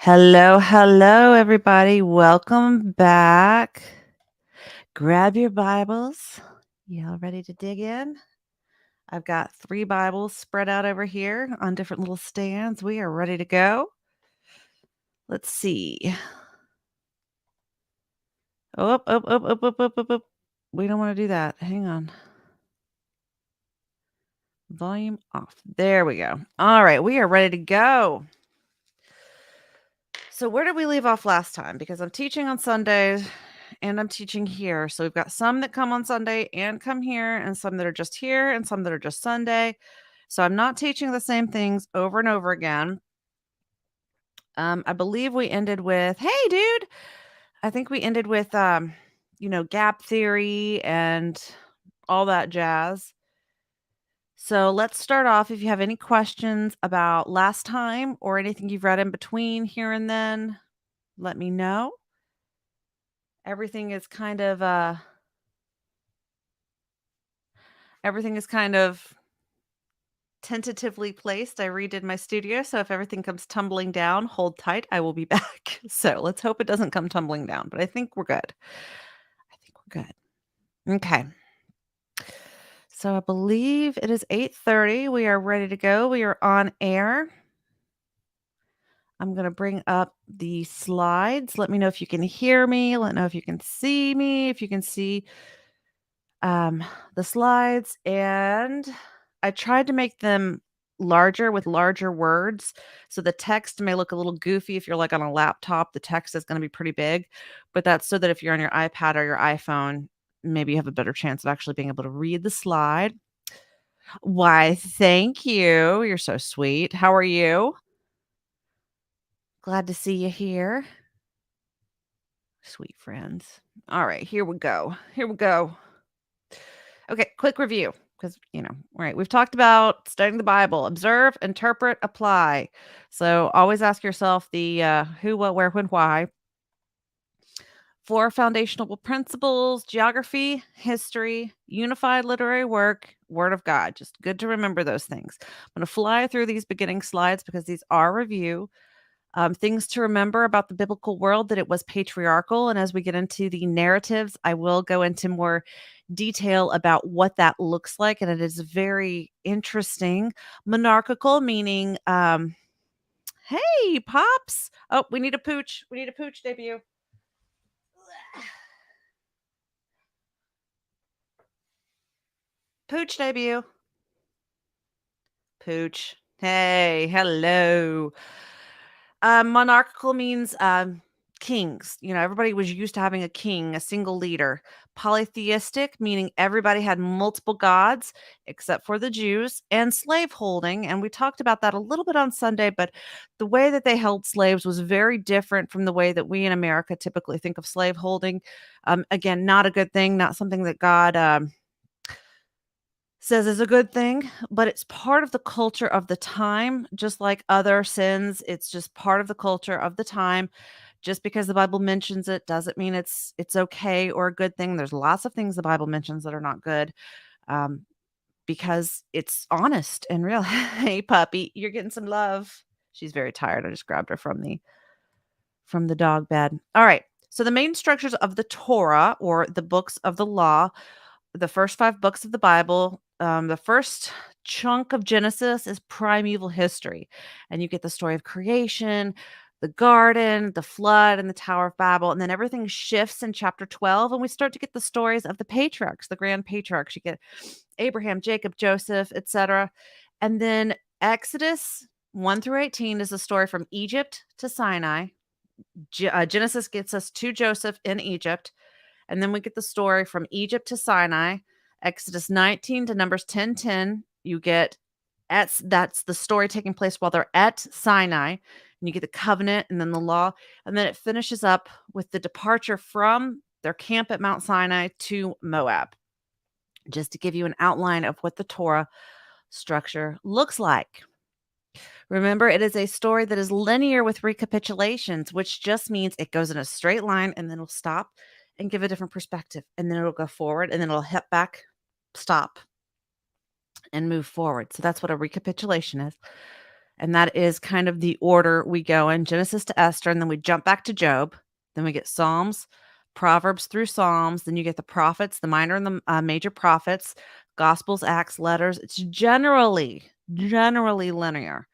Hello, hello, everybody. Welcome back. Grab your Bibles. Y'all ready to dig in? I've got 3 Bibles spread out over here on different little stands. We are ready to go. Let's see. Oh. We don't want to do that. Hang on. Volume off. There we go. All right, we are ready to go. So where did we leave off last time? Because I'm teaching on Sundays and I'm teaching here. So we've got some that come on Sunday and come here, and some that are just here, and some that are just Sunday. So I'm not teaching the same things over and over again. I believe we ended with, hey, dude. I think we ended with, gap theory and all that jazz. So let's start off. If you have any questions about last time or anything you've read in between here and then, let me know. Everything is kind of tentatively placed. I redid my studio, so if everything comes tumbling down, hold tight. I will be back. So let's hope it doesn't come tumbling down, but I think we're good. Okay. So I believe it is 8:30. We are ready to go. We are on air. I'm going to bring up the slides. Let me know if you can hear me. Let me know if you can see me, if you can see the slides. And I tried to make them larger with larger words. So the text may look a little goofy if you're like on a laptop. The text is going to be pretty big, but that's so that if you're on your iPad or your iPhone, maybe you have a better chance of actually being able to read the slide. Why, thank you. You're so sweet. How are you? Glad to see you here. Sweet friends. All right, here we go. Okay, quick review because, right, we've talked about studying the Bible, observe, interpret, apply. So always ask yourself the who, what, where, when, why. 4 foundational principles: geography, history, unified literary work, Word of God. Just good to remember those things. I'm going to fly through these beginning slides because these are review. Things to remember about the biblical world: that it was patriarchal. And as we get into the narratives, I will go into more detail about what that looks like. And it is very interesting. Monarchical, meaning, hey, Pops. Oh, we need a pooch. Debut. Pooch debut. Pooch. Hey, hello. Monarchical means kings. Everybody was used to having a king, a single leader. Polytheistic, meaning everybody had multiple gods except for the Jews. And slaveholding, and we talked about that a little bit on Sunday, but the way that they held slaves was very different from the way that we in America typically think of slaveholding. Again, not a good thing, not something that God says is a good thing, but it's part of the culture of the time, just like other sins. It's just part of the culture of the time. Just because the Bible mentions it doesn't mean it's okay or a good thing. There's lots of things the Bible mentions that are not good, um, because it's honest and real. Hey, puppy, you're getting some love. She's very tired. I just grabbed her from the dog bed. All right. So the main structures of the Torah, or the books of the law, the first 5 books of the Bible. The first chunk of Genesis is primeval history, and you get the story of creation, the garden, the flood, and the Tower of Babel. And then everything shifts in chapter 12, and we start to get the stories of the patriarchs, the grand patriarchs. You get Abraham, Jacob, Joseph, etc. And then Exodus 1 through 18 is a story from Egypt to Sinai. Genesis gets us to Joseph in Egypt. And then we get the story from Egypt to Sinai, Exodus 19 to Numbers 10:10. You get that's the story taking place while they're at Sinai, and you get the covenant and then the law, and then it finishes up with the departure from their camp at Mount Sinai to Moab. Just to give you an outline of what the Torah structure looks like. Remember, it is a story that is linear with recapitulations, which just means it goes in a straight line and then it'll stop and give a different perspective. And then it'll go forward and then it'll hit back, stop, and move forward. So that's what a recapitulation is. And that is kind of the order we go in Genesis to Esther, and then we jump back to Job. Then we get Psalms, Proverbs through Psalms. Then you get the prophets, the minor and the major prophets, Gospels, Acts, letters. It's generally linear.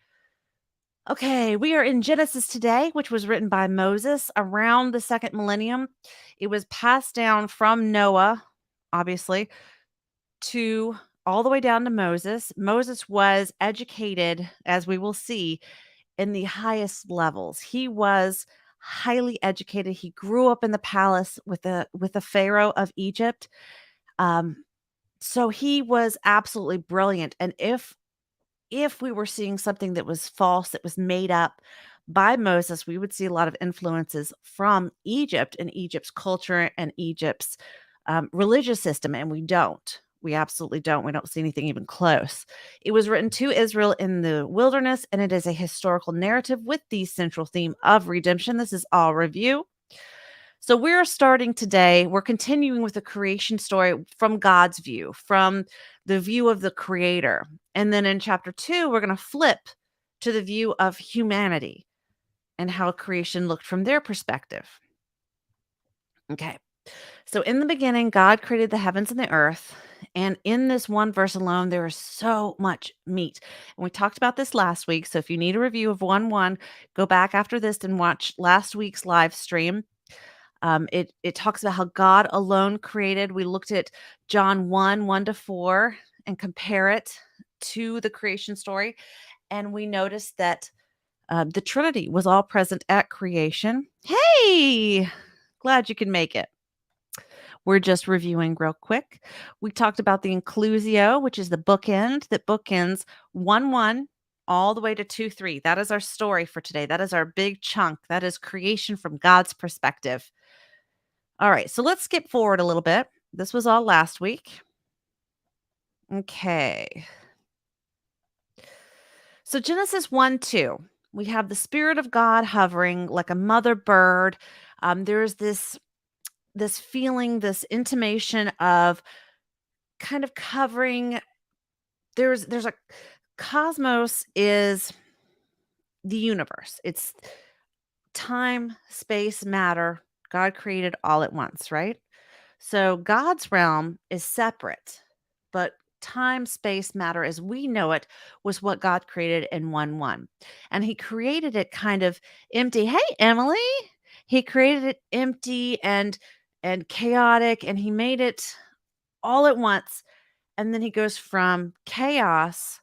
Okay, we are in Genesis today, which was written by Moses around the second millennium. It was passed down from Noah, obviously, to all the way down to Moses. Moses was educated, as we will see, in the highest levels. He was highly educated. He grew up in the palace with the pharaoh of Egypt. Um, so he was absolutely brilliant. And if we were seeing something that was false, that was made up by Moses, we would see a lot of influences from Egypt and Egypt's culture and Egypt's religious system, and we don't. We absolutely don't. We don't see anything even close. It was written to Israel in the wilderness, and it is a historical narrative with the central theme of redemption. This is all review. So we're starting today, we're continuing with the creation story from God's view, from the view of the creator. And then in chapter 2, we're going to flip to the view of humanity and how creation looked from their perspective. Okay. So in the beginning, God created the heavens and the earth. And in this one verse alone, there is so much meat. And we talked about this last week. So if you need a review of 1:1, go back after this and watch last week's live stream. It talks about how God alone created. We looked at John 1:1-4, and compare it to the creation story. And we noticed that the Trinity was all present at creation. Hey, glad you can make it. We're just reviewing real quick. We talked about the inclusio, which is the bookend that bookends 1:1 all the way to 2:3. That is our story for today. That is our big chunk. That is creation from God's perspective. All right, so let's skip forward a little bit. This was all last week. Okay. So Genesis 1:2, we have the Spirit of God hovering like a mother bird. There's this feeling, this intimation of kind of covering. There's a cosmos is the universe. It's time, space, matter. God created all at once, right? So God's realm is separate, but time, space, matter as we know it was what God created in 1:1. And he created it kind of empty. Hey, Emily. He created it empty and chaotic, and he made it all at once. And then he goes from chaos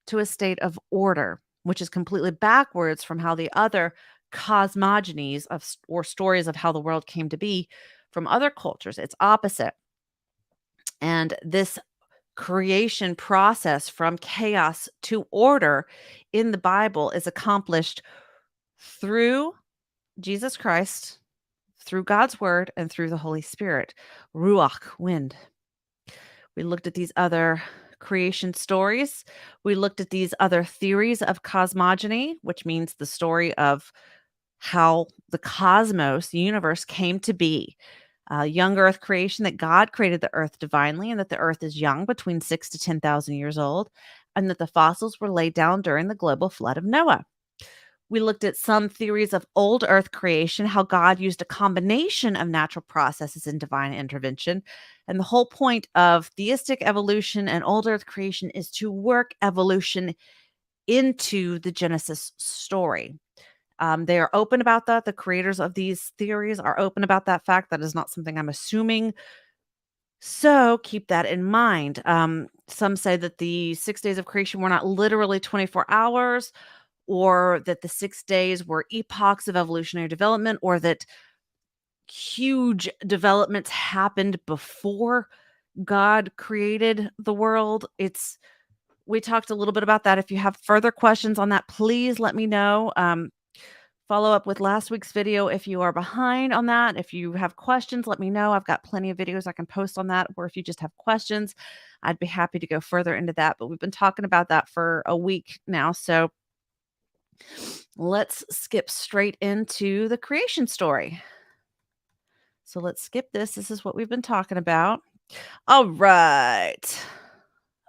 to a state of order, which is completely backwards from how the other cosmogonies or stories of how the world came to be from other cultures. It's opposite. And this creation process from chaos to order in the Bible is accomplished through Jesus Christ, through God's word, and through the Holy Spirit. Ruach, wind. We looked at these other creation stories. We looked at these other theories of cosmogony, which means the story of how the cosmos, the universe, came to be. Young earth creation, that God created the earth divinely, and that the earth is young, between 6 to 10,000 years old, and that the fossils were laid down during the global flood of Noah. We looked at some theories of old earth creation, how God used a combination of natural processes and divine intervention. And the whole point of theistic evolution and old earth creation is to work evolution into the Genesis story. They are open about that. The creators of these theories are open about that fact. That is not something I'm assuming. So keep that in mind. Some say that the 6 days of creation were not literally 24 hours, or that the 6 days were epochs of evolutionary development, or that huge developments happened before God created the world. We talked a little bit about that. If you have further questions on that, please let me know. Follow up with last week's video if you are behind on that. If you have questions, let me know. I've got plenty of videos I can post on that. Or if you just have questions, I'd be happy to go further into that. But we've been talking about that for a week now. So let's skip straight into the creation story. So let's skip this. This is what we've been talking about. All right.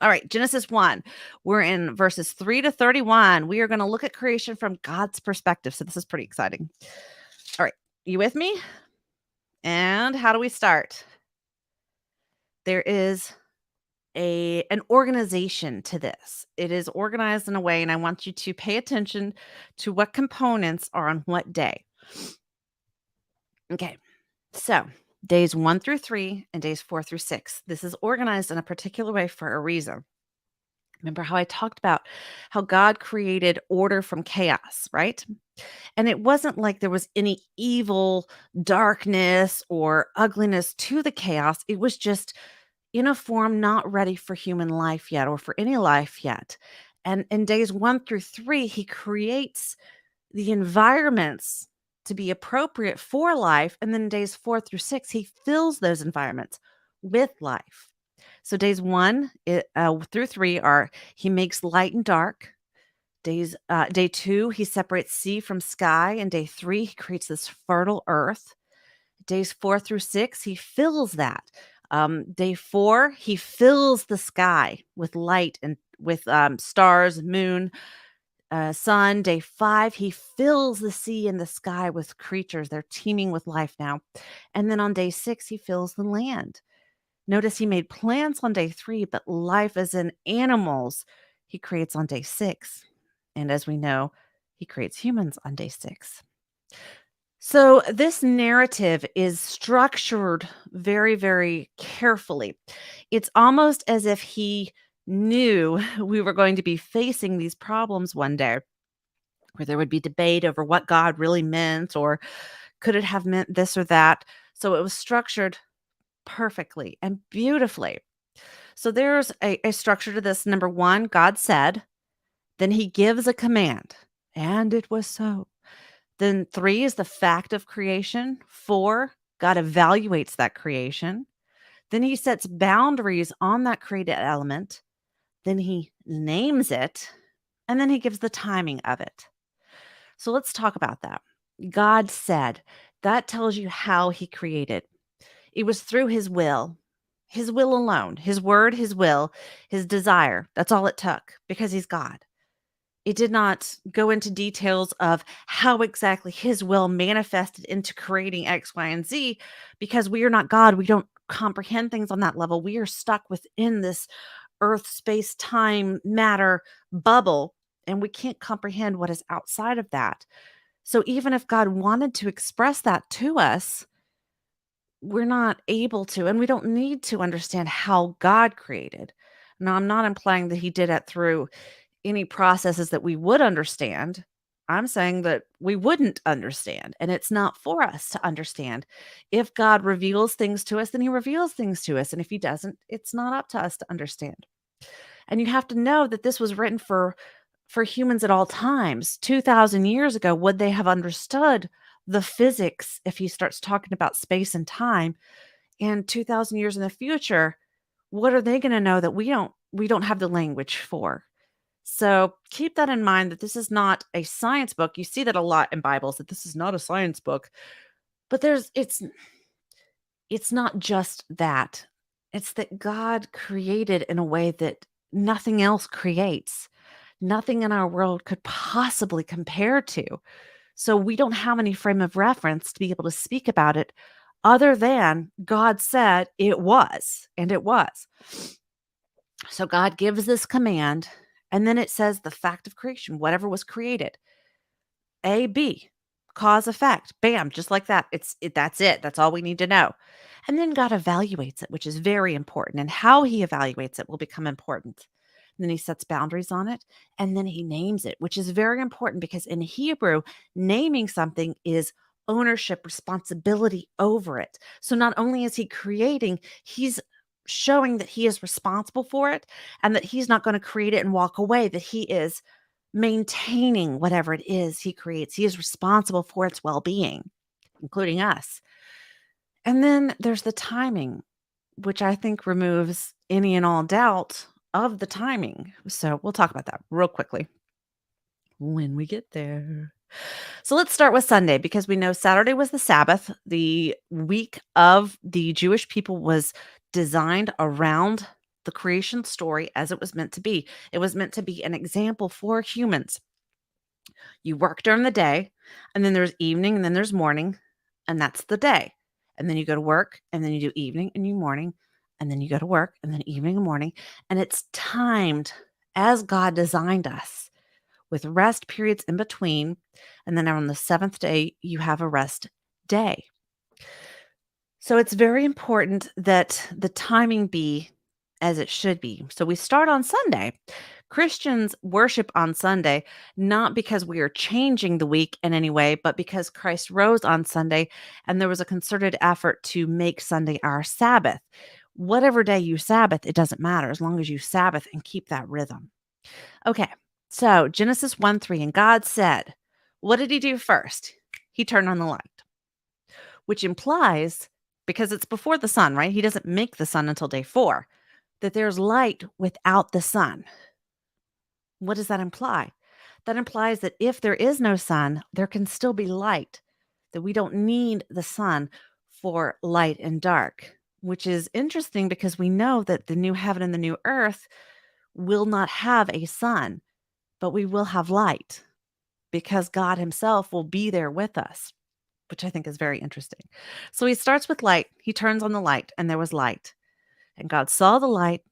All right, Genesis 1. We're in verses 3 to 31. We are going to look at creation from God's perspective. So this is pretty exciting. All right, you with me? And how do we start? There is an organization to this. It is organized in a way, and I want you to pay attention to what components are on what day. Okay, so days 1 through 3 and days 4 through 6. This is organized in a particular way for a reason. Remember how I talked about how God created order from chaos, right? And it wasn't like there was any evil, darkness, or ugliness to the chaos. It was just in a form not ready for human life yet or for any life yet. And in days 1 through 3, he creates the environments to be appropriate for life. And then days 4 through 6, he fills those environments with life. So days 1 through 3 are he makes light and dark. Day 2, he separates sea from sky. And day 3, he creates this fertile earth. Days 4 through 6, he fills that. Day 4, he fills the sky with light and with stars, moon, sun. Day 5, he fills the sea and the sky with creatures. They're teeming with life now. And then on day 6, he fills the land. Notice he made plants on day 3, but life as in animals, he creates on day 6. And as we know, he creates humans on day 6. So this narrative is structured very, very carefully. It's almost as if he knew we were going to be facing these problems one day where there would be debate over what God really meant or could it have meant this or that. So it was structured perfectly and beautifully. So there's a structure to this. Number 1, God said, then he gives a command, and it was so. Then 3 is the fact of creation. 4, God evaluates that creation. Then he sets boundaries on that created element. Then he names it, and then he gives the timing of it. So let's talk about that. God said, that tells you how he created. It was through his will alone, his word, his will, his desire. That's all it took because he's God. It did not go into details of how exactly his will manifested into creating X, Y, and Z because we are not God. We don't comprehend things on that level. We are stuck within this earth, space, time, matter bubble, and we can't comprehend what is outside of that. So even if God wanted to express that to us, we're not able to, and we don't need to understand how God created. Now, I'm not implying that he did it through any processes that we would understand. I'm saying that we wouldn't understand, and it's not for us to understand. If God reveals things to us, then he reveals things to us. And if he doesn't, it's not up to us to understand. And you have to know that this was written for humans at all times. 2,000 years ago, would they have understood the physics if he starts talking about space and time? And 2,000 years in the future, what are they going to know that we don't have the language for? So keep that in mind that this is not a science book. You see that a lot in Bibles that this is not a science book. But it's not just that. It's that God created in a way that nothing else creates. Nothing in our world could possibly compare to. So we don't have any frame of reference to be able to speak about it other than God said it was, and it was. So God gives this command, and then it says the fact of creation, whatever was created. A, B, cause, effect, bam, just like that. That's it. That's all we need to know. And then God evaluates it, which is very important. And how he evaluates it will become important. And then he sets boundaries on it, and then he names it, which is very important because in Hebrew, naming something is ownership, responsibility over it. So not only is he creating, he's showing that he is responsible for it and that he's not going to create it and walk away, that he is maintaining whatever it is he creates. He is responsible for its well-being, including us. And then there's the timing, which I think removes any and all doubt of the timing. So we'll talk about that real quickly when we get there. So let's start with Sunday because we know Saturday was the Sabbath. The week of the Jewish people was designed around the creation story as it was meant to be. It was meant to be an example for humans. You work during the day, and then there's evening, and then there's morning, and that's the day. And then you go to work, and then you do evening and you morning, and then you go to work, and then evening and morning. And it's timed as God designed us with rest periods in between. And then on the seventh day, you have a rest day. So it's very important that the timing be as it should be. So we start on Sunday. Christians worship on Sunday, not because we are changing the week in any way, but because Christ rose on Sunday and there was a concerted effort to make Sunday our Sabbath. Whatever day you Sabbath, it doesn't matter as long as you Sabbath and keep that rhythm. Okay, so Genesis 1:3, and God said, what did he do first? He turned on the light, which implies, because it's before the sun, right? He doesn't make the sun until day 4, that there's light without the sun. What does that imply? That implies that if there is no sun, there can still be light, that we don't need the sun for light and dark, which is interesting because we know that the new heaven and the new earth will not have a sun, but we will have light because God himself will be there with us, which I think is very interesting. So he starts with light. He turns on the light, and there was light. And God saw the light,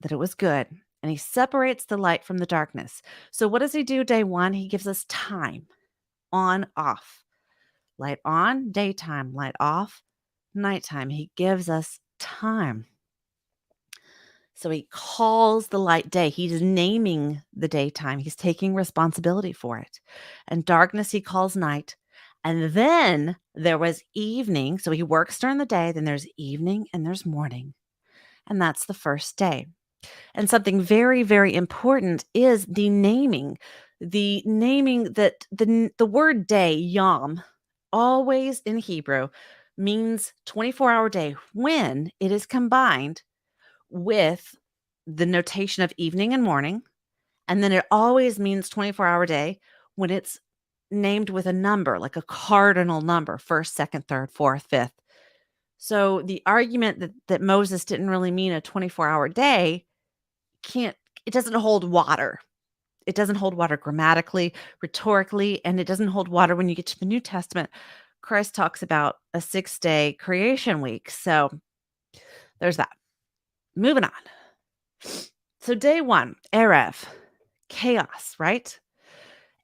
that it was good, and he separates the light from the darkness. So what does he do day 1? He gives us time, on, off. Light on, daytime. Light off, nighttime. He gives us time. So he calls the light day. He's naming the daytime. He's taking responsibility for it. And darkness he calls night. And then there was evening. So he works during the day. Then there's evening and there's morning. And that's the first day. And something very, very important is the naming. The naming that the word day, yom, always in Hebrew means 24-hour day when it is combined with the notation of evening and morning. And then it always means 24-hour day when it's named with a number, like a cardinal number, first, second, third, fourth, fifth. So the argument that Moses didn't really mean a 24-hour day it doesn't hold water. It doesn't hold water grammatically, rhetorically, and it doesn't hold water when you get to the New Testament. Christ talks about a 6-day creation week. So there's that. Moving on. So day 1, Erev, chaos, right?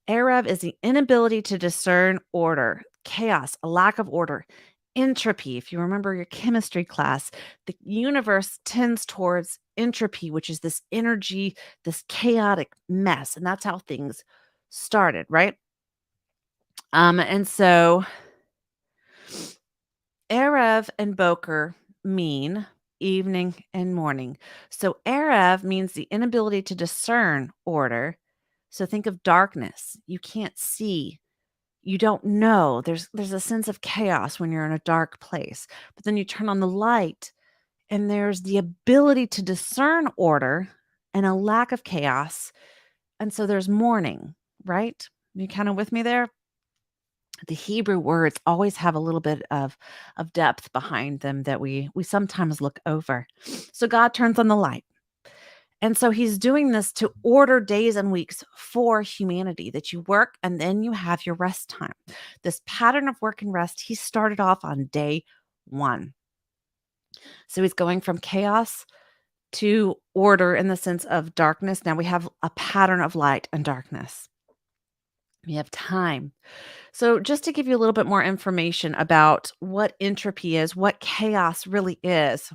Erev is the inability to discern order, chaos, a lack of order. Entropy, if you remember your chemistry class, the universe tends towards entropy, which is this energy, this chaotic mess. And that's how things started, right? And so Erev and Boker mean evening and morning. So Erev means the inability to discern order. So think of darkness. You can't see. You don't know. There's a sense of chaos when you're in a dark place. But then you turn on the light and there's the ability to discern order and a lack of chaos. And so there's morning, right? You kind of with me there? The Hebrew words always have a little bit of depth behind them that we sometimes look over. So God turns on the light. And so he's doing this to order days and weeks for humanity, that you work and then you have your rest time. This pattern of work and rest, he started off on day 1. So he's going from chaos to order in the sense of darkness. Now we have a pattern of light and darkness. We have time. So just to give you a little bit more information about what entropy is, what chaos really is,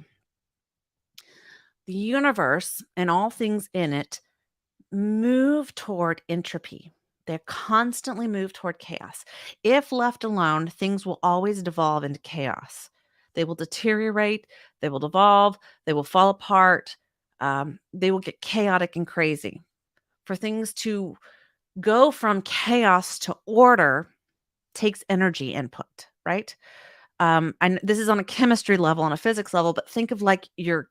the universe and all things in it move toward entropy. They constantly move toward chaos. If left alone, things will always devolve into chaos. They will deteriorate, they will devolve, they will fall apart, they will get chaotic and crazy. For things to go from chaos to order takes energy input, right? And this is on a chemistry level, on a physics level, but think of like your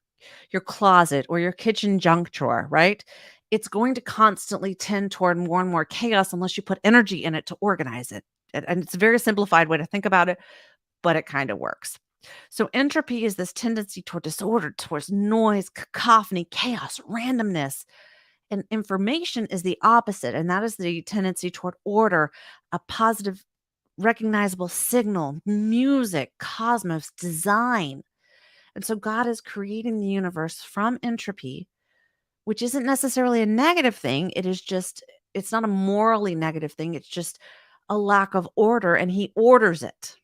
closet or your kitchen junk drawer, right? It's going to constantly tend toward more and more chaos unless you put energy in it to organize it. And it's a very simplified way to think about it, but it kind of works. So entropy is this tendency toward disorder, towards noise, cacophony, chaos, randomness. And information is the opposite, and that is the tendency toward order, a positive, recognizable signal, music, cosmos, design. And so God is creating the universe from entropy, which isn't necessarily a negative thing. It is just, it's not a morally negative thing. It's just a lack of order, and He orders it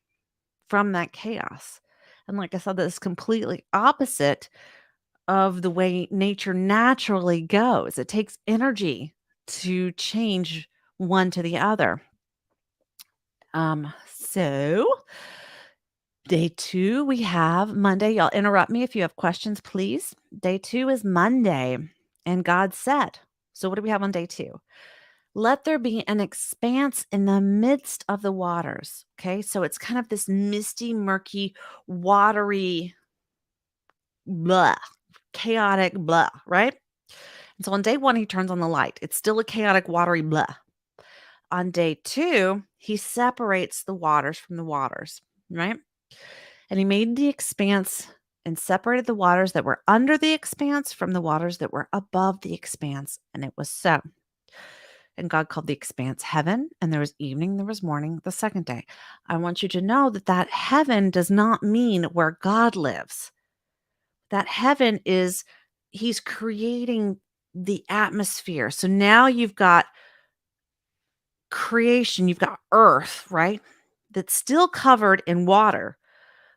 from that chaos. And like I said, that is completely opposite of the way nature naturally goes. It takes energy to change one to the other. So day 2, we have Monday. Y'all interrupt me if you have questions, please. Day 2 is Monday, and God said. So what do we have on day 2? Let there be an expanse in the midst of the waters. Okay, so it's kind of this misty, murky, watery, blah, chaotic blah, right? And so on day 1, he turns on the light. It's still a chaotic, watery blah. On day 2, he separates the waters from the waters, right? And he made the expanse and separated the waters that were under the expanse from the waters that were above the expanse. And it was so. And God called the expanse heaven, and there was evening, there was morning the second day. I want you to know that that heaven does not mean where God lives. That heaven is, He's creating the atmosphere. So now you've got creation, you've got earth, right? That's still covered in water,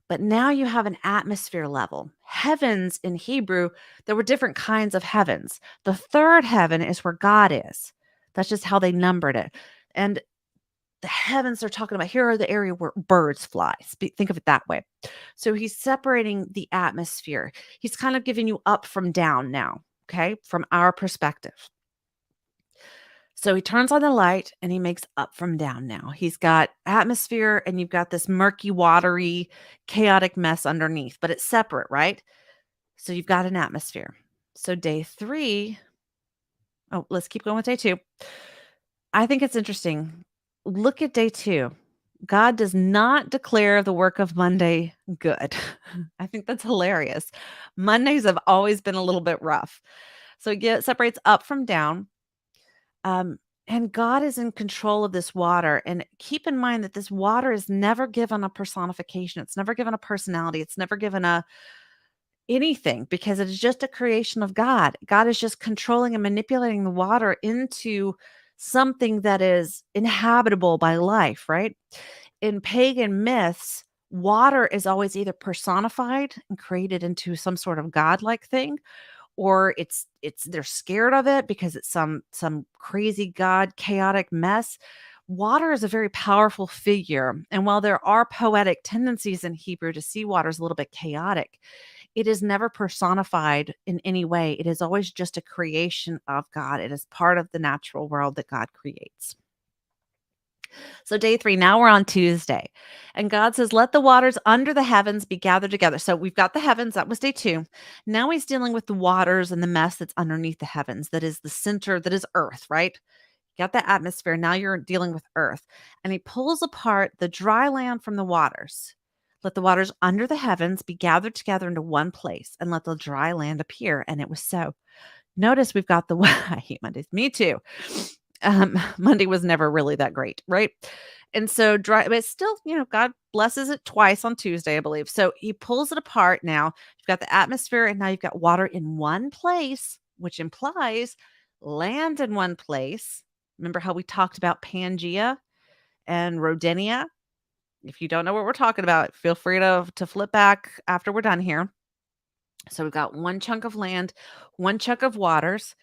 but now you have an atmosphere level. Heavens in Hebrew, there were different kinds of heavens. The third heaven is where God is. That's just how they numbered it. And the heavens they're talking about here are the area where birds fly. Think of it that way. So he's separating the atmosphere. He's kind of giving you up from down now, okay, from our perspective. So he turns on the light and he makes up from down now. He's got atmosphere and you've got this murky, watery, chaotic mess underneath, but it's separate, right? So you've got an atmosphere. So day 3, oh, let's keep going with day 2. I think it's interesting. Look at day 2. God does not declare the work of Monday good. I think that's hilarious. Mondays have always been a little bit rough. So it separates up from down. And God is in control of this water. And keep in mind that this water is never given a personification. It's never given a personality. It's never given a anything, because it is just a creation of God. God is just controlling and manipulating the water into something that is inhabitable by life, right? In pagan myths, water is always either personified and created into some sort of godlike thing, or it's they're scared of it because it's some crazy god chaotic mess. Water is a very powerful figure, and while there are poetic tendencies in Hebrew to see water as a little bit chaotic, it is never personified in any way. It is always just a creation of God. It is part of the natural world that God creates. So day 3, now we're on Tuesday. And God says, let the waters under the heavens be gathered together. So we've got the heavens. That was day 2. Now he's dealing with the waters and the mess that's underneath the heavens. That is the center, that is earth, right? You got the atmosphere. Now you're dealing with earth. And he pulls apart the dry land from the waters. Let the waters under the heavens be gathered together into one place, and let the dry land appear. And it was so. Notice we've got the I hate Mondays. Me too. Monday was never really that great, right? And so dry, but still, God blesses it twice on Tuesday, I believe. So he pulls it apart now. You've got the atmosphere, and now you've got water in one place, which implies land in one place. Remember how we talked about Pangea and Rodinia? If you don't know what we're talking about, feel free to flip back after we're done here. So we've got one chunk of land, one chunk of waters.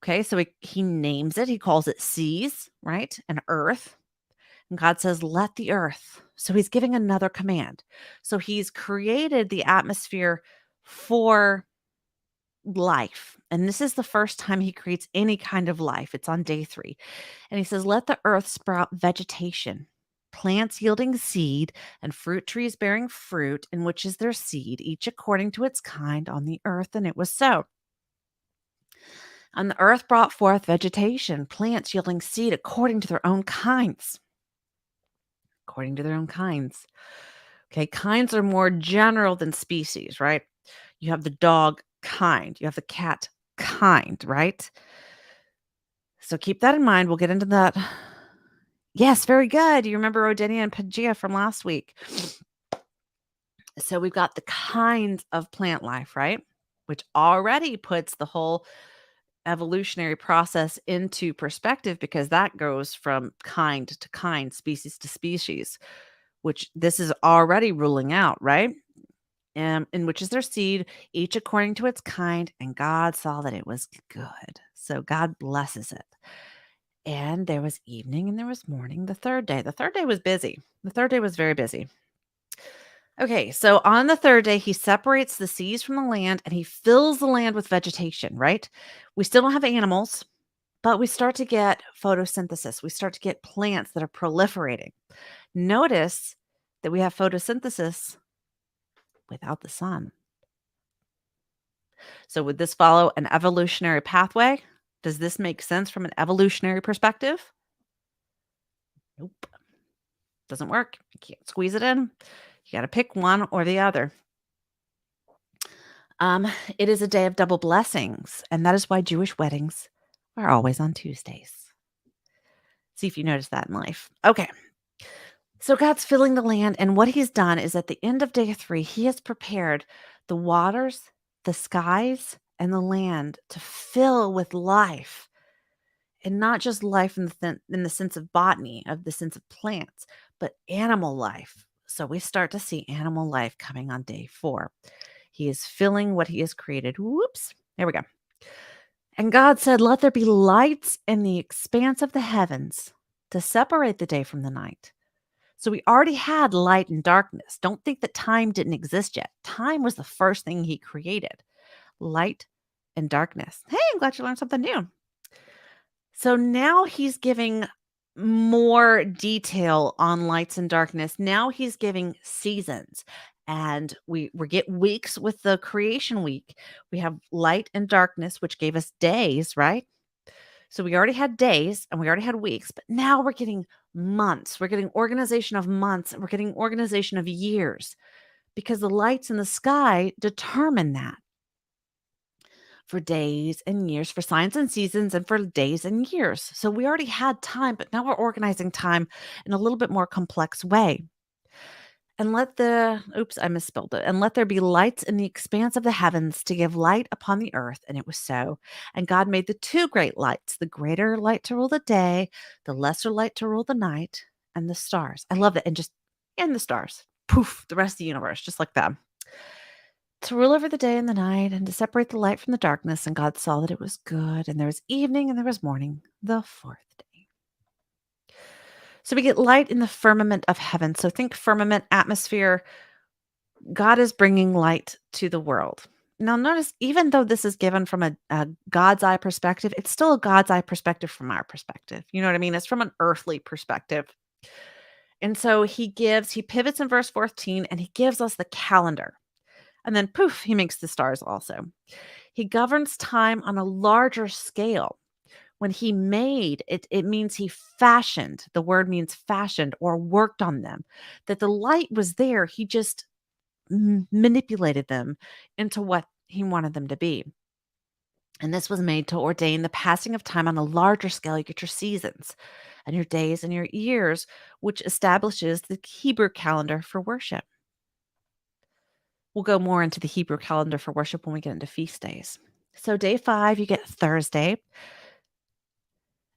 Okay, so he names it. He calls it seas, right? And earth. And God says, let the earth. So he's giving another command. So he's created the atmosphere for life. And this is the first time he creates any kind of life. It's on day 3. And he says, let the earth sprout vegetation, plants yielding seed, and fruit trees bearing fruit, in which is their seed, each according to its kind on the earth. And it was so. And the earth brought forth vegetation, plants yielding seed according to their own kinds. According to their own kinds. Okay, kinds are more general than species, right? You have the dog kind, you have the cat kind, right? So keep that in mind. We'll get into that. Yes, very good. You remember Rodinia and Pangea from last week. So we've got the kinds of plant life, right? Which already puts the whole evolutionary process into perspective because that goes from kind to kind, species to species, which this is already ruling out, right? In which is their seed, each according to its kind, and God saw that it was good. So God blesses it. And there was evening and there was morning the third day. The third day was busy. The third day was very busy. Okay, so on the third day, he separates the seas from the land and he fills the land with vegetation, right? We still don't have animals, but we start to get photosynthesis. We start to get plants that are proliferating. Notice that we have photosynthesis without the sun. So, would this follow an evolutionary pathway? Does this make sense from an evolutionary perspective? Nope. Doesn't work. You can't squeeze it in. You got to pick one or the other. It is a day of double blessings, and that is why Jewish weddings are always on Tuesdays. See if you notice that in life. Okay. So God's filling the land, and what he's done is at the end of day 3, he has prepared the waters, the skies, and the land to fill with life. And not just life in the sense of botany, of the sense of plants, but animal life. So we start to see animal life coming on day 4. He is filling what he has created. Whoops. There we go. And God said, "Let there be lights in the expanse of the heavens to separate the day from the night." So we already had light and darkness. Don't think that time didn't exist yet. Time was the first thing he created. Light and darkness. Hey, I'm glad you learned something new. So now he's giving more detail on lights and darkness. Now he's giving seasons. And we get weeks with the creation week. We have light and darkness, which gave us days, right? So we already had days and we already had weeks, but now we're getting months. We're getting organization of months and we're getting organization of years because the lights in the sky determine that for days and years, for signs and seasons, and for days and years. So we already had time, but now we're organizing time in a little bit more complex way. And I misspelled it. And let there be lights in the expanse of the heavens to give light upon the earth. And it was so. And God made the 2 great lights, the greater light to rule the day, the lesser light to rule the night, and the stars. I love that. And the stars. Poof, the rest of the universe, just like that. To rule over the day and the night, and to separate the light from the darkness. And God saw that it was good. And there was evening and there was morning, the 4th day. So we get light in the firmament of heaven. So think firmament, atmosphere. God is bringing light to the world. Now, notice, even though this is given from a God's eye perspective, it's still a God's eye perspective from our perspective. You know what I mean? It's from an earthly perspective. And so he pivots in verse 14 and he gives us the calendar. And then poof, he makes the stars also. He governs time on a larger scale. When he made it, it means he fashioned. The word means fashioned or worked on them. That the light was there. He just manipulated them into what he wanted them to be. And this was made to ordain the passing of time on a larger scale. You get your seasons and your days and your years, which establishes the Hebrew calendar for worship. We'll go more into the Hebrew calendar for worship when we get into feast days. So day 5, you get Thursday.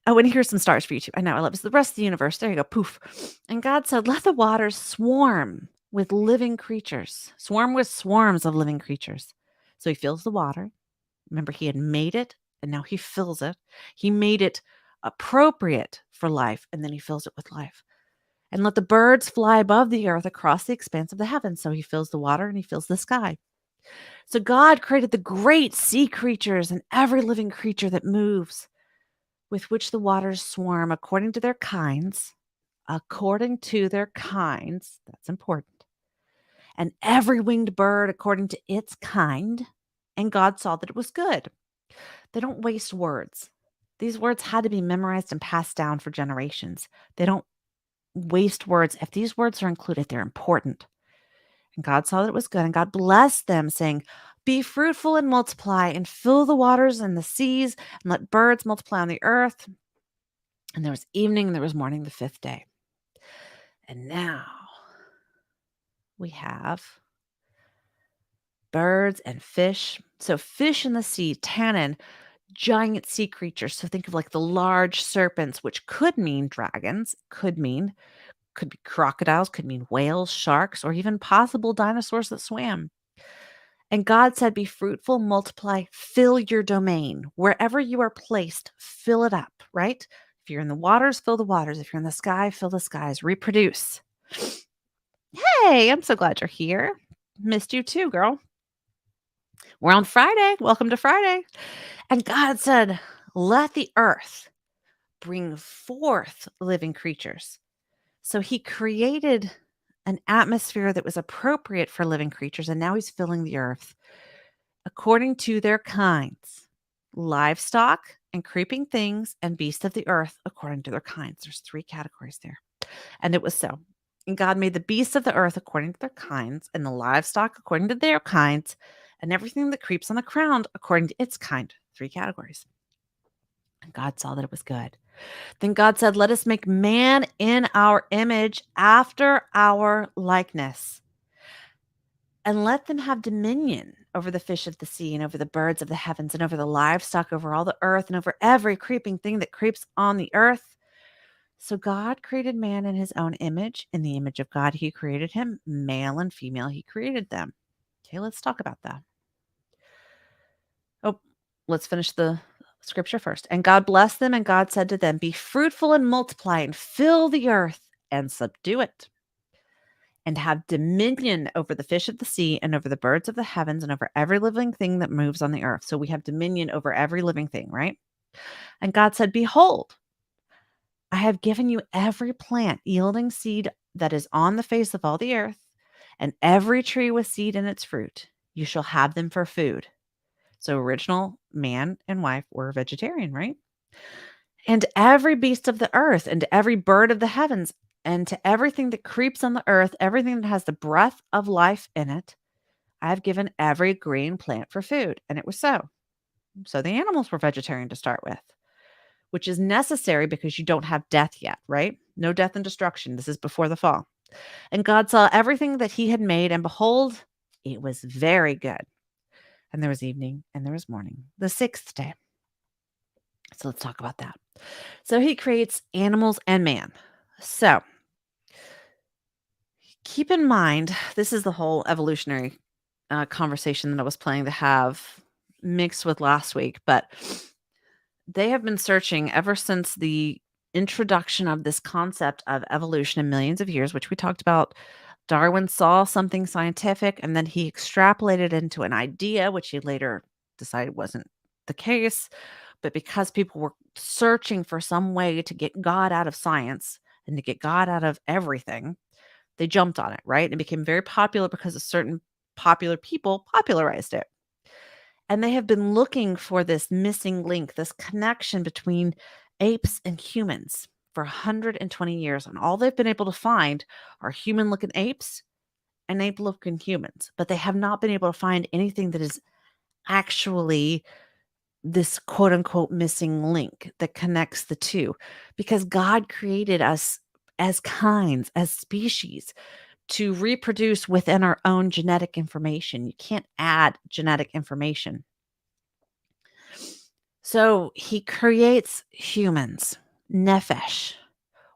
Oh, and here's some stars for you too. I know, I love it. It's the rest of the universe. There you go. Poof. And God said, "Let the waters swarm with living creatures." Swarm with swarms of living creatures. So he fills the water. Remember, he had made it and now he fills it. He made it appropriate for life and then he fills it with life. And let the birds fly above the earth across the expanse of the heavens. So he fills the water and he fills the sky. So God created the great sea creatures and every living creature that moves, with which the waters swarm according to their kinds. According to their kinds. That's important. And every winged bird according to its kind. And God saw that it was good. They don't waste words. These words had to be memorized and passed down for generations. They don't waste words. If these words are included, they're important. And God saw that it was good, and God blessed them, saying, "Be fruitful and multiply, and fill the waters and the seas, and let birds multiply on the earth." And there was evening, and there was morning the fifth day. And now we have birds and fish. So fish in the sea, tannin, giant sea creatures. So think of like the large serpents, which could mean dragons, could be crocodiles, could mean whales, sharks, or even possible dinosaurs that swam. And God said, "Be fruitful, multiply, fill your domain. Wherever you are placed, fill it up," right? If you're in the waters, fill the waters. If you're in the sky, fill the skies. Reproduce. Hey, I'm so glad you're here. Missed you too, girl. We're on Friday. Welcome to Friday. And God said, "Let the earth bring forth living creatures." So he created an atmosphere that was appropriate for living creatures, and now he's filling the earth according to their kinds, livestock and creeping things and beasts of the earth according to their kinds. There's three categories there. And it was so. And God made the beasts of the earth according to their kinds, and the livestock according to their kinds, and everything that creeps on the ground according to its kind. Three categories. And God saw that it was good. Then God said, "Let us make man in our image after our likeness, and let them have dominion over the fish of the sea and over the birds of the heavens and over the livestock, over all the earth and over every creeping thing that creeps on the earth." So God created man in his own image. In the image of God, he created him. Male and female, he created them. Okay, let's talk about that. Oh, let's finish the scripture first. And God blessed them, and God said to them, "Be fruitful and multiply, and fill the earth and subdue it, and have dominion over the fish of the sea, and over the birds of the heavens, and over every living thing that moves on the earth." So we have dominion over every living thing, right? And God said, "Behold, I have given you every plant yielding seed that is on the face of all the earth, and every tree with seed in its fruit. You shall have them for food." So original man and wife were vegetarian, right? "And every beast of the earth, and every bird of the heavens, and to everything that creeps on the earth, everything that has the breath of life in it, I have given every green plant for food." And it was so. So the animals were vegetarian to start with, which is necessary because you don't have death yet, right? No death and destruction. This is before the fall. "And God saw everything that he had made, and behold, it was very good. And there was evening, and there was morning, the sixth day." So let's talk about that. So he creates animals and man. So keep in mind, this is the whole evolutionary conversation that I was planning to have mixed with last week, but they have been searching ever since the introduction of this concept of evolution in millions of years, which we talked about. Darwin saw something scientific and then he extrapolated into an idea, which he later decided wasn't the case. But because people were searching for some way to get God out of science and to get God out of everything, they jumped on it, right? It became very popular because of certain popular people popularized it. And they have been looking for this missing link, this connection between apes and humans for 120 years. And all they've been able to find are human looking apes and ape looking humans. But they have not been able to find anything that is actually this quote unquote missing link that connects the two, because God created us as kinds, as species, to reproduce within our own genetic information. You can't add genetic information. So he creates humans, nephesh,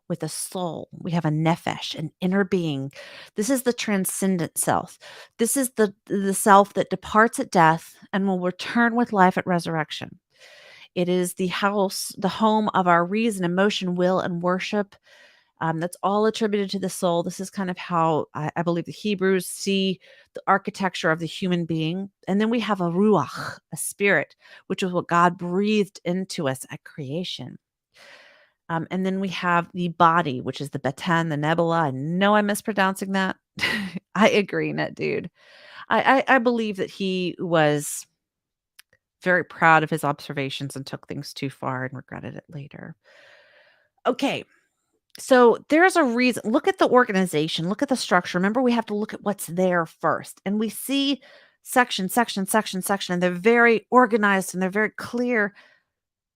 with a soul. We have a nephesh, an inner being. This is the transcendent self. This is the self that departs at death and will return with life at resurrection. It is the house, the home of our reason, emotion, will, and worship. That's all attributed to the soul. This is kind of how I believe the Hebrews see the architecture of the human being. And then we have a ruach, a spirit, which is what God breathed into us at creation. And then we have the body, which is the batan, the nebula. I know I'm mispronouncing that. I agree, Net Dude. I believe that he was very proud of his observations and took things too far and regretted it later. Okay. So there's a reason. Look at the organization, look at the structure. Remember, we have to look at what's there first. And we see section, section, section, section, and they're very organized and they're very clear.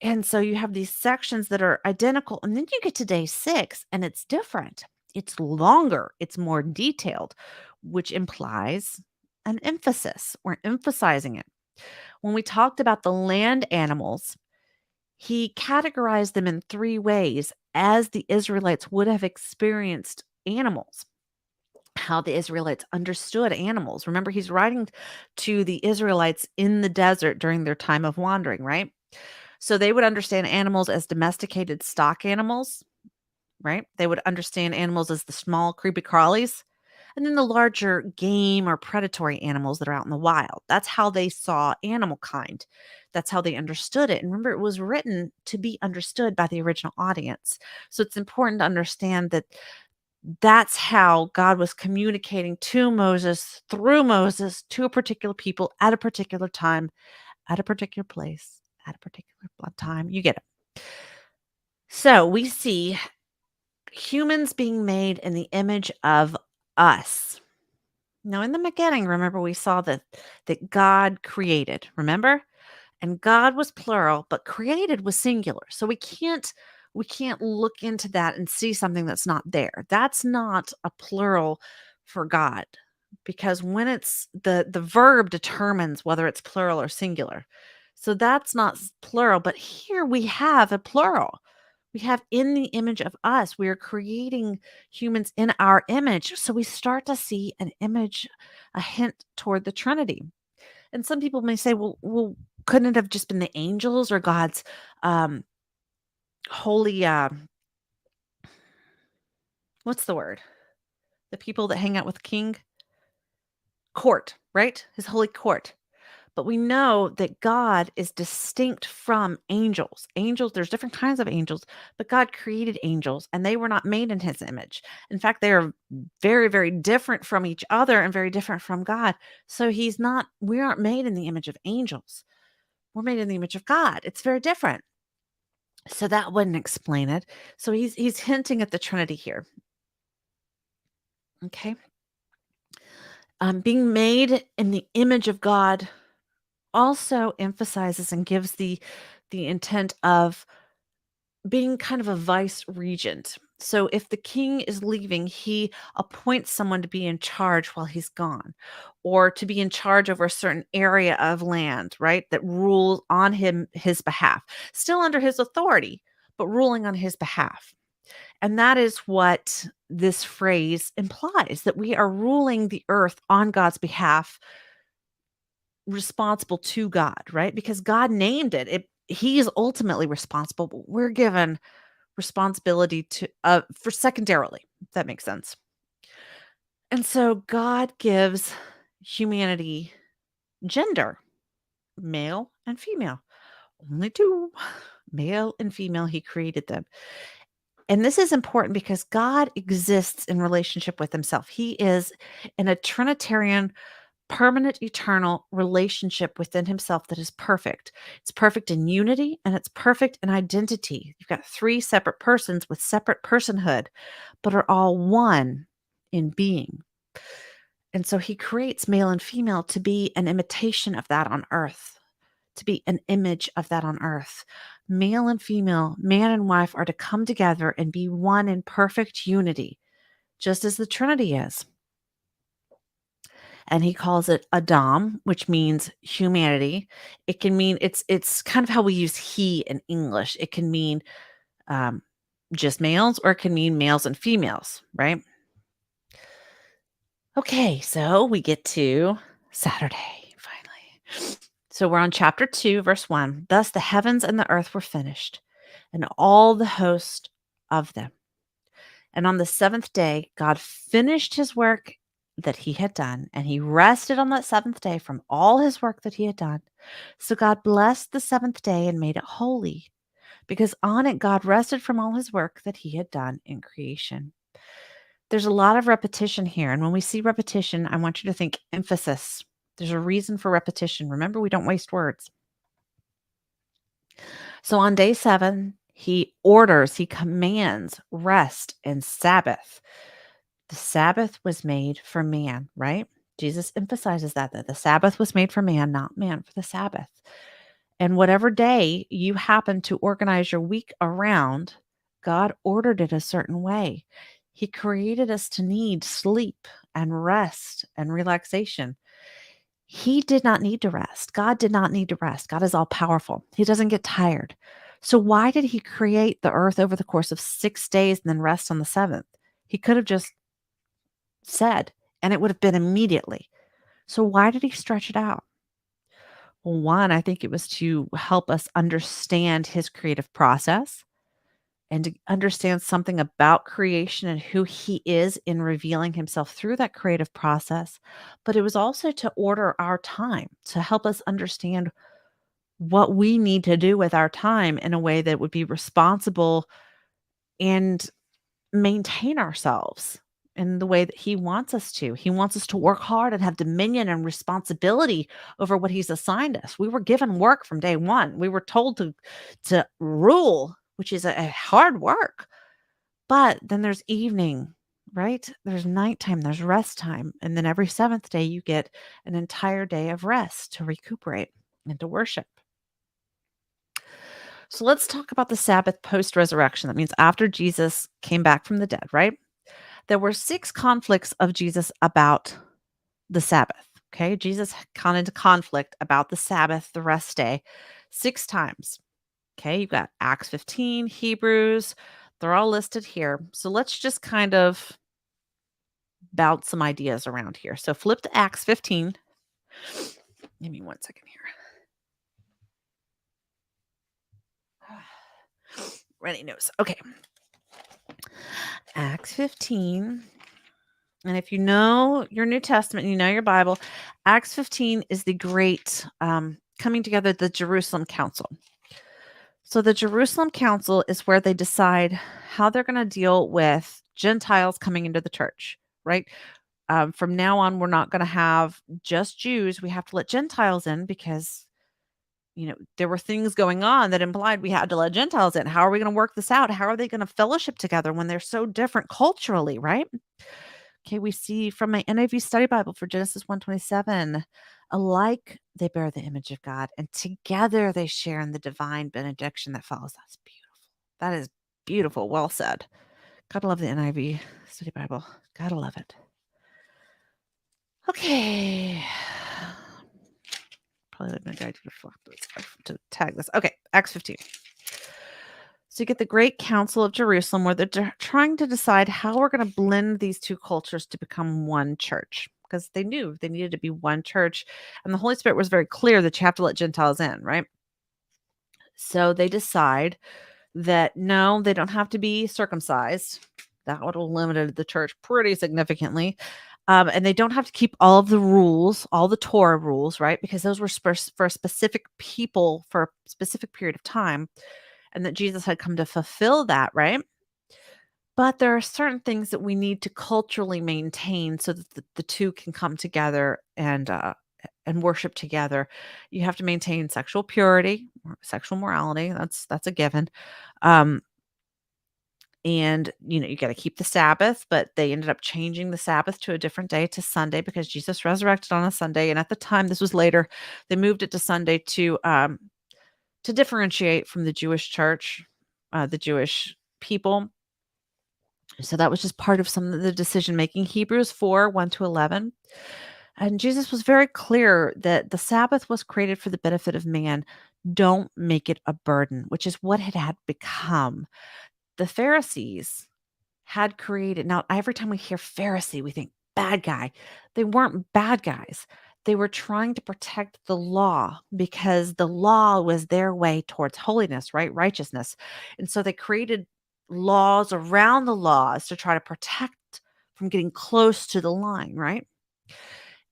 And so you have these sections that are identical. And then you get to day 6 and it's different. It's longer, it's more detailed, which implies an emphasis. We're emphasizing it. When we talked about the land animals, he categorized them in 3 ways as the Israelites would have experienced animals, how the Israelites understood animals. Remember, he's writing to the Israelites in the desert during their time of wandering, right? So they would understand animals as domesticated stock animals, right? They would understand animals as the small, creepy crawlies, and then the larger game or predatory animals that are out in the wild. That's how they saw animal kind. That's how they understood it. And remember, it was written to be understood by the original audience. So it's important to understand that that's how God was communicating to Moses, through Moses, to a particular people at a particular time, at a particular place, at a particular time. You get it. So we see humans being made in the image of us. Now, in the beginning, remember we saw that God created, remember? And God was plural, but created was singular. So we can't look into that and see something that's not there. That's not a plural for God because when it's the verb determines whether it's plural or singular. So that's not plural, but here we have a plural. We have in the image of us. We are creating humans in our image. So we start to see an image, a hint toward the Trinity. And some people may say, well, couldn't it have just been the angels or God's um, holy, what's the word? The people that hang out with the king? Court, right? His holy court. But we know that God is distinct from angels. Angels, there's different kinds of angels, but God created angels and they were not made in his image. In fact, they are very, very different from each other and very different from God. So we aren't made in the image of angels. We're made in the image of God. It's very different. So that wouldn't explain it. So he's hinting at the Trinity here. Okay. Being made in the image of God also emphasizes and gives the intent of being kind of a vice regent. So if the king is leaving, he appoints someone to be in charge while he's gone, or to be in charge over a certain area of land, right? That rules on his behalf, still under his authority, but ruling on his behalf. And that is what this phrase implies, that we are ruling the earth on God's behalf, responsible to God, right? Because God named it. He is ultimately responsible, but we're given responsibility to for secondarily, if that makes sense. And so God gives humanity gender, male and female. Only two, male and female, he created them. And this is important because God exists in relationship with himself. He is in a Trinitarian, permanent, eternal relationship within himself that is perfect. It's perfect in unity and it's perfect in identity. You've got 3 separate persons with separate personhood, but are all one in being. And so he creates male and female to be an imitation of that on earth, to be an image of that on earth. Male and female, man and wife are to come together and be one in perfect unity, just as the Trinity is. And he calls it Adam, which means humanity. It can mean it's kind of how we use he in English. It can mean um, just males, or it can mean males and females, right? Okay, so we get to Saturday finally. So we're on chapter 2, verse 1. Thus the heavens and the earth were finished, and all the host of them. And on the 7th day, God finished his work that he had done, and he rested on that 7th day from all his work that he had done. So God blessed the 7th day and made it holy, because on it God rested from all his work that he had done in creation. There's a lot of repetition here. And when we see repetition, I want you to think emphasis. There's a reason for repetition. Remember, we don't waste words. So on day 7, He orders, he commands rest and Sabbath. The Sabbath was made for man, right? Jesus emphasizes that the Sabbath was made for man, not man for the Sabbath. And whatever day you happen to organize your week around, God ordered it a certain way. He created us to need sleep and rest and relaxation. He did not need to rest. God did not need to rest. God is all powerful. He doesn't get tired. So, why did he create the earth over the course of 6 days and then rest on the seventh? He could have just said, and it would have been immediately. So, why did he stretch it out? Well, one, I think it was to help us understand his creative process and to understand something about creation and who he is in revealing himself through that creative process. But it was also to order our time, to help us understand what we need to do with our time in a way that would be responsible and maintain ourselves in the way that he wants us to. He wants us to work hard and have dominion and responsibility over what he's assigned us. We were given work from day one. We were told to rule, which is a hard work. But then there's evening, right? There's nighttime, there's rest time. And then every seventh day, you get an entire day of rest to recuperate and to worship. So let's talk about the Sabbath post resurrection. That means after Jesus came back from the dead, right? There were 6 conflicts of Jesus about the Sabbath. Okay. Jesus got into conflict about the Sabbath, the rest day, 6 times. Okay. You've got Acts 15, Hebrews, they're all listed here. So let's just kind of bounce some ideas around here. So flip to Acts 15. Give me one second here. Runny nose. Okay. Acts 15. And if you know your New Testament, you know your Bible, Acts 15 is the great coming together, the Jerusalem Council. So the Jerusalem Council is where they decide how they're going to deal with Gentiles coming into the church, right? From now on, we're not going to have just Jews. We have to let Gentiles in because, there were things going on that implied we had to let Gentiles in. How are we going to work this out? How are they going to fellowship together when they're so different culturally, right? Okay, we see from my NIV study Bible for Genesis 1:27, alike they bear the image of God, and together they share in the divine benediction that follows. That's beautiful. That is beautiful. Well said. Gotta love the NIV study Bible. Gotta love it. Okay. Probably would have been a good idea to tag this. Okay, Acts 15. So you get the Great Council of Jerusalem where they're trying to decide how we're going to blend these two cultures to become one church because they knew they needed to be one church. And the Holy Spirit was very clear that you have to let Gentiles in, right? So they decide that no, they don't have to be circumcised. That would have limited the church pretty significantly. And they don't have to keep all of the rules, all the Torah rules, right? Because those were for specific people for a specific period of time, and that Jesus had come to fulfill that, right? But there are certain things that we need to culturally maintain so that the two can come together and worship together. You have to maintain sexual purity, sexual morality. That's a given. Um, and you got to keep the Sabbath, but they ended up changing the Sabbath to a different day, to Sunday, because Jesus resurrected on a Sunday. And at the time, this was later, they moved it to Sunday to differentiate from the Jewish church, the Jewish people. So that was just part of some of the decision making. Hebrews 4:1-11. And Jesus was very clear that the Sabbath was created for the benefit of man. Don't make it a burden, which is what it had become. The Pharisees had created, now every time we hear Pharisee, we think bad guy. They weren't bad guys. They were trying to protect the law because the law was their way towards holiness, right? Righteousness. And so they created laws around the laws to try to protect from getting close to the line, right?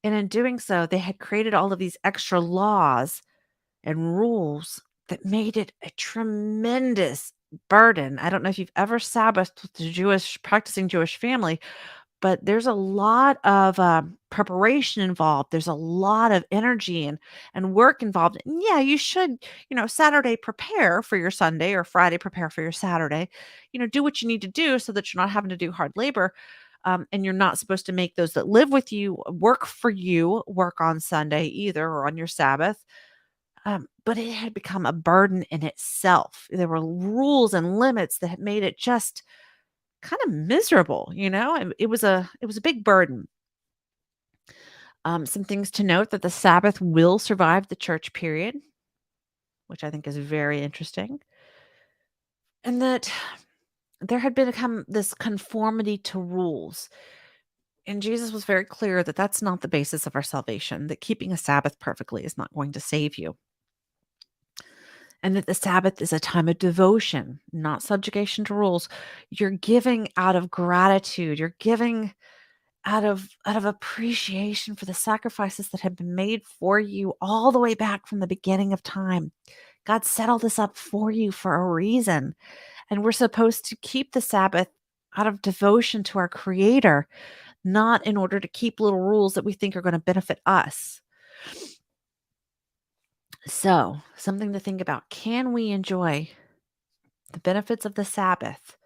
And in doing so, they had created all of these extra laws and rules that made it a tremendous burden. I don't know if you've ever Sabbathed with the practicing Jewish family, but there's a lot of preparation involved. There's a lot of energy and work involved. And yeah, you should, Saturday prepare for your Sunday or Friday prepare for your Saturday. Do what you need to do so that you're not having to do hard labor. And you're not supposed to make those that live with you work for you, work on Sunday either or on your Sabbath. But it had become a burden in itself. There were rules and limits that had made it just kind of miserable, it was a big burden. Some things to note that the Sabbath will survive the church period, which I think is very interesting, and that there had become this conformity to rules. And Jesus was very clear that that's not the basis of our salvation, that keeping a Sabbath perfectly is not going to save you. And that the Sabbath is a time of devotion, not subjugation to rules. You're giving out of gratitude. You're giving out of appreciation for the sacrifices that have been made for you all the way back from the beginning of time. God set all this up for you for a reason. And we're supposed to keep the Sabbath out of devotion to our Creator, not in order to keep little rules that we think are going to benefit us. So, something to think about. Can we enjoy the benefits of the Sabbath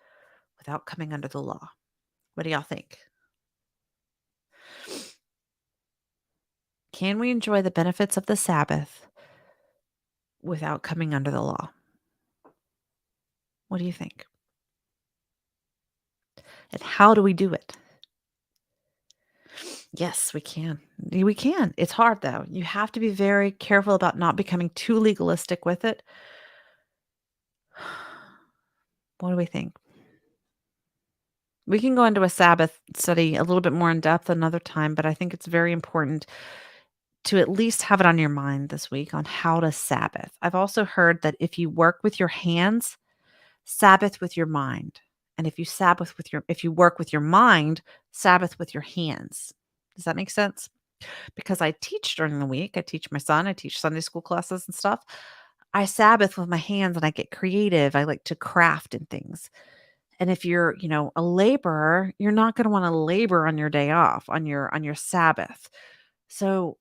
without coming under the law? What do y'all think? Can we enjoy the benefits of the Sabbath without coming under the law? What do you think? And how do we do it? Yes, we can. We can. It's hard though. You have to be very careful about not becoming too legalistic with it. What do we think? We can go into a Sabbath study a little bit more in depth another time, but I think it's very important to at least have it on your mind this week on how to Sabbath. I've also heard that if you work with your hands, Sabbath with your mind. And if you work with your mind, Sabbath with your hands. Does that make sense? Because I teach during the week. I teach my son, I teach Sunday school classes and stuff. I Sabbath with my hands and I get creative. I like to craft and things. And if you're, a laborer, you're not going to want to labor on your day off, on your Sabbath. So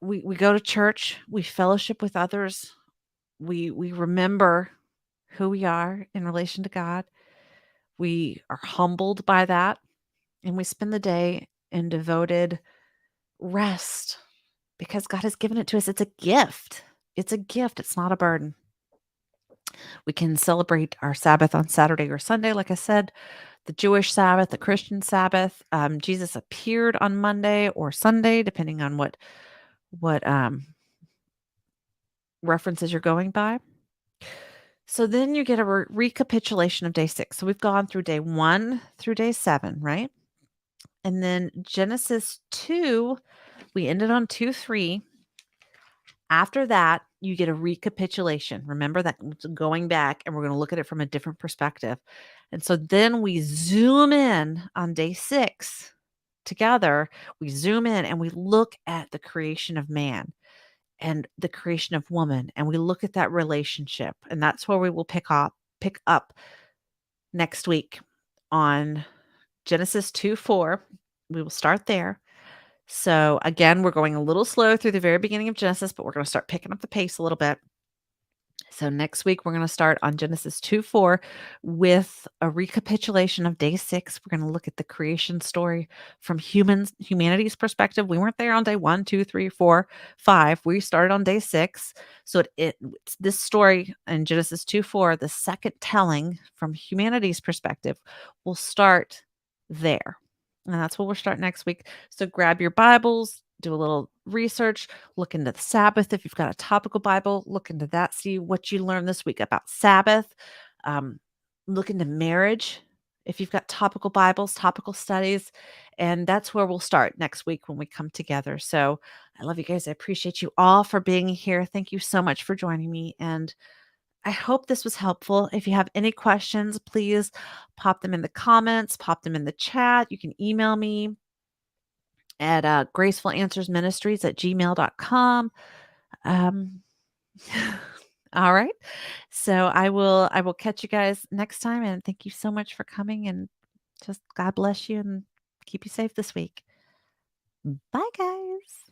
we go to church, we fellowship with others, we remember who we are in relation to God. We are humbled by that, and we spend the day in devoted rest because God has given it to us. It's a gift. It's a gift. It's not a burden. We can celebrate our Sabbath on Saturday or Sunday, like I said, the Jewish Sabbath, the Christian Sabbath. Jesus appeared on Monday or Sunday, depending on what references you're going by. So then you get a recapitulation of day 6. So we've gone through day 1 through day 7, right? And then Genesis 2, we ended on 2:3. After that, you get a recapitulation. Remember that going back, and we're going to look at it from a different perspective. And so then we zoom in on day 6 together. We zoom in and we look at the creation of man and the creation of woman, and we look at that relationship. And that's where we will pick up next week on Genesis 2:4. We will start there. So again, we're going a little slow through the very beginning of Genesis, but we're going to start picking up the pace a little bit. So next week, we're going to start on Genesis 2:4 with a recapitulation of day 6. We're going to look at the creation story from humanity's perspective. We weren't there on day 1, 2, 3, 4, 5. We started on day 6. So it's this story in Genesis 2:4, the second telling from humanity's perspective, will start there. And that's what we'll start next week. So grab your Bibles, do a little research, look into the Sabbath. If you've got a topical Bible, look into that, see what you learned this week about Sabbath. Look into marriage. If you've got topical Bibles, topical studies, and that's where we'll start next week when we come together. So I love you guys. I appreciate you all for being here. Thank you so much for joining me. And I hope this was helpful. If you have any questions, please pop them in the comments, pop them in the chat. You can email me at gracefulanswersministries@gmail.com. Um, all right. So I will catch you guys next time. And thank you so much for coming, and just God bless you and keep you safe this week. Bye, guys.